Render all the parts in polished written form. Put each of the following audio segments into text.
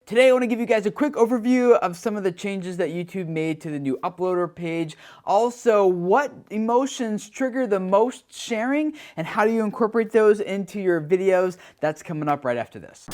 Today I want to give you guys a quick overview of some of the changes that YouTube made to the new uploader page. Also, what emotions trigger the most sharing and how do you incorporate those into your videos? That's coming up right after this.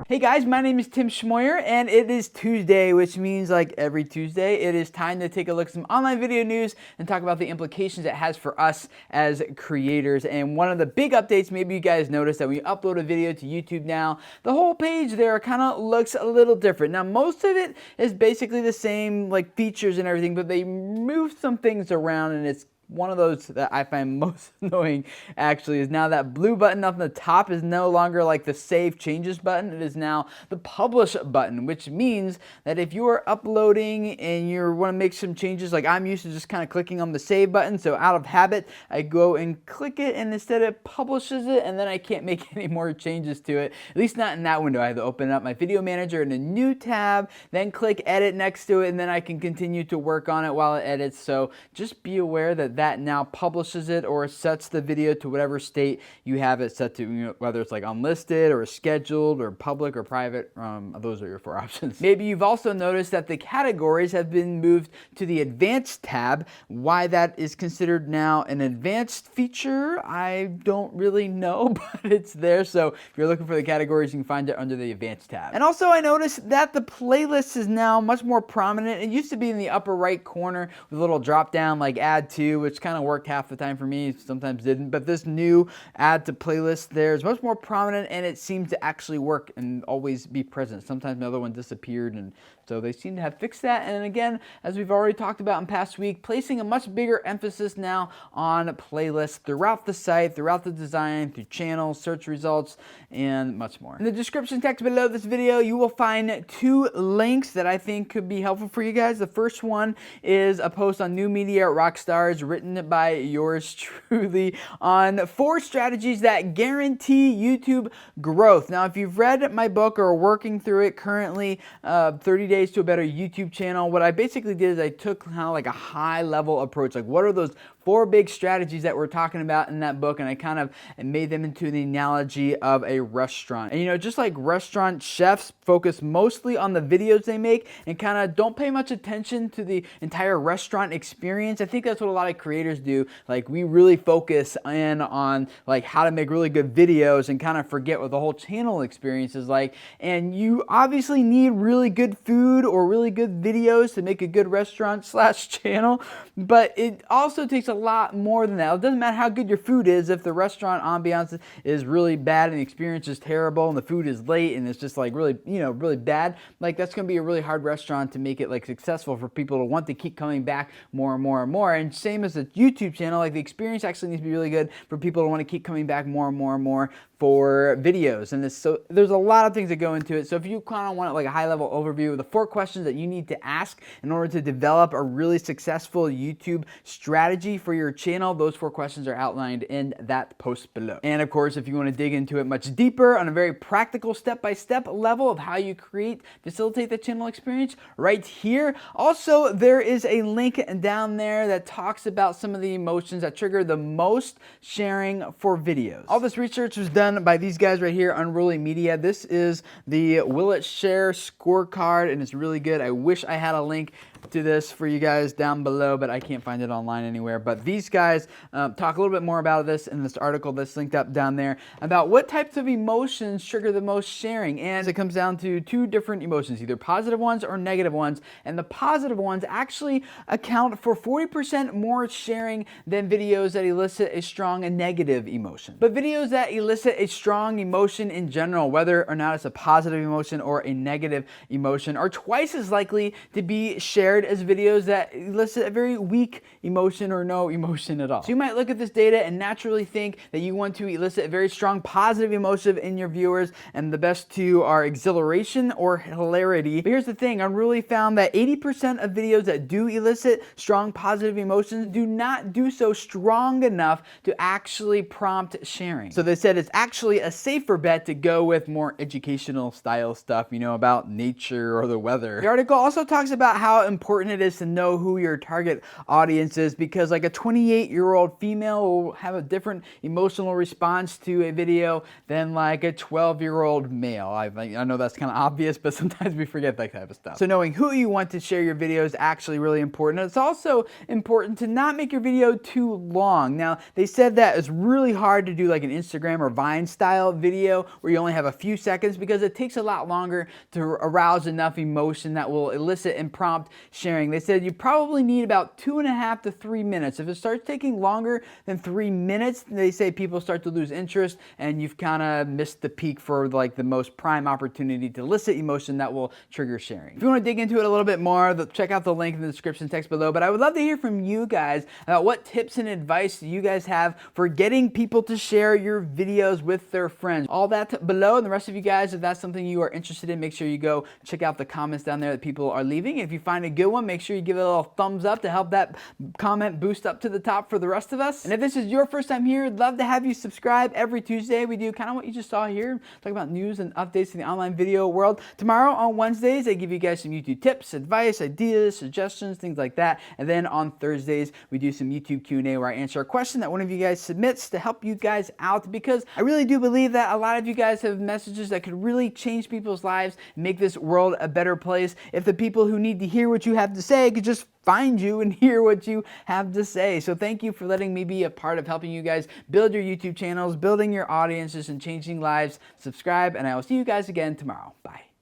Hey guys, my name is Tim Schmoyer and it is Tuesday, which means like every Tuesday, it is time to take a look at some online video news and talk about the implications it has for us as creators. And one of the big updates, maybe you guys noticed that when you upload a video to YouTube now, the whole page there kind of looks a little different. Now, most of it is basically the same like features and everything, but they moved some things around and it's one of those that I find most annoying actually is now that blue button up on the top is no longer like the Save Changes button. It is now the Publish button, which means that if you are uploading and you want to make some changes, like I'm used to just kind of clicking on the Save button, so out of habit, I go and click it and instead it publishes it and then I can't make any more changes to it, at least not in that window. I have to open up my video manager in a new tab, then click Edit next to it, and then I can continue to work on it while it edits. So just be aware that now publishes it or sets the video to whatever state you have it set to, you know, whether it's like unlisted or scheduled or public or private. Those are your four options. Maybe you've also noticed that the categories have been moved to the advanced tab. Why that is considered now an advanced feature, I don't really know, but it's there. So if you're looking for the categories, you can find it under the advanced tab. And also I noticed that the playlist is now much more prominent. It used to be in the upper right corner with a little drop down like add to, which kind of worked half the time for me, sometimes didn't, but this new add to playlist there is much more prominent and it seems to actually work and always be present. Sometimes another one disappeared, and so they seem to have fixed that. And again, as we've already talked about in past week, placing a much bigger emphasis now on playlists throughout the site, throughout the design, through channels, search results, and much more. In the description text below this video, you will find two links that I think could be helpful for you guys. The first one is a post on New Media Rockstars written by yours truly on 4 strategies that guarantee YouTube growth. Now, if you've read my book or are working through it currently, 30 Days to a Better YouTube Channel, what I basically did is I took kind of like a high level approach, like what are those 4 big strategies that we're talking about in that book, and I kind of made them into the analogy of a restaurant. And you know, just like restaurant chefs focus mostly on the videos they make and kind of don't pay much attention to the entire restaurant experience, I think that's what a lot of creators do. Like we really focus in on like how to make really good videos and kind of forget what the whole channel experience is like. And you obviously need really good food or really good videos to make a good restaurant / channel, but it also takes a lot more than that. It doesn't matter how good your food is if the restaurant ambiance is really bad and the experience is terrible and the food is late and it's just like really, you know, really bad. Like that's going to be a really hard restaurant to make it like successful for people to want to keep coming back more and more and more. And same as a YouTube channel, like the experience actually needs to be really good for people to want to keep coming back more and more and more for videos. And so there's a lot of things that go into it. So if you kind of want like a high level overview of the 4 questions that you need to ask in order to develop a really successful YouTube strategy for your channel, those 4 questions are outlined in that post below. And of course, if you want to dig into it much deeper on a very practical step-by-step level of how you facilitate the channel experience, right here. Also, there is a link down there that talks about some of the emotions that trigger the most sharing for videos. All this research was done by these guys right here, Unruly Media. This is the Will It Share scorecard, and it's really good. I wish I had a link to this for you guys down below, but I can't find it online anywhere. But these guys talk a little bit more about this in this article that's linked up down there about what types of emotions trigger the most sharing. And it comes down to 2 different emotions, either positive ones or negative ones. And the positive ones actually account for 40% more sharing than videos that elicit a strong and negative emotion. But videos that elicit a strong emotion in general, whether or not it's a positive emotion or a negative emotion, are twice as likely to be shared as videos that elicit a very weak emotion or no emotion at all. So you might look at this data and naturally think that you want to elicit a very strong positive emotion in your viewers, and the best 2 are exhilaration or hilarity. But here's the thing, Unruly found that 80% of videos that do elicit strong positive emotions do not do so strong enough to actually prompt sharing. So they said it's actually a safer bet to go with more educational style stuff, you know, about nature or the weather. The article also talks about how important important it is to know who your target audience is, because like a 28-year-old female will have a different emotional response to a video than like a 12-year-old male. I know that's kind of obvious, but sometimes we forget that type of stuff. So knowing who you want to share your video is actually really important. It's also important to not make your video too long. Now, they said that it's really hard to do like an Instagram or Vine style video where you only have a few seconds, because it takes a lot longer to arouse enough emotion that will elicit and prompt sharing. They said you probably need about 2.5 to 3 minutes. If it starts taking longer than 3 minutes, they say people start to lose interest and you've kind of missed the peak for like the most prime opportunity to elicit emotion that will trigger sharing. If you want to dig into it a little bit more, check out the link in the description text below. But I would love to hear from you guys about what tips and advice you guys have for getting people to share your videos with their friends. All that below, and the rest of you guys, if that's something you are interested in, make sure you go check out the comments down there that people are leaving. If you find a good one, make sure you give it a little thumbs up to help that comment boost up to the top for the rest of us. And if this is your first time here, I'd love to have you subscribe. Every Tuesday we do kind of what you just saw here, talk about news and updates in the online video world. Tomorrow on Wednesdays, I give you guys some YouTube tips, advice, ideas, suggestions, things like that. And then on Thursdays, we do some YouTube Q&A where I answer a question that one of you guys submits to help you guys out, because I really do believe that a lot of you guys have messages that could really change people's lives and make this world a better place if the people who need to hear what you have to say could just find you and hear what you have to say. So thank you for letting me be a part of helping you guys build your YouTube channels, building your audiences, and changing lives. Subscribe, and I will see you guys again tomorrow. Bye.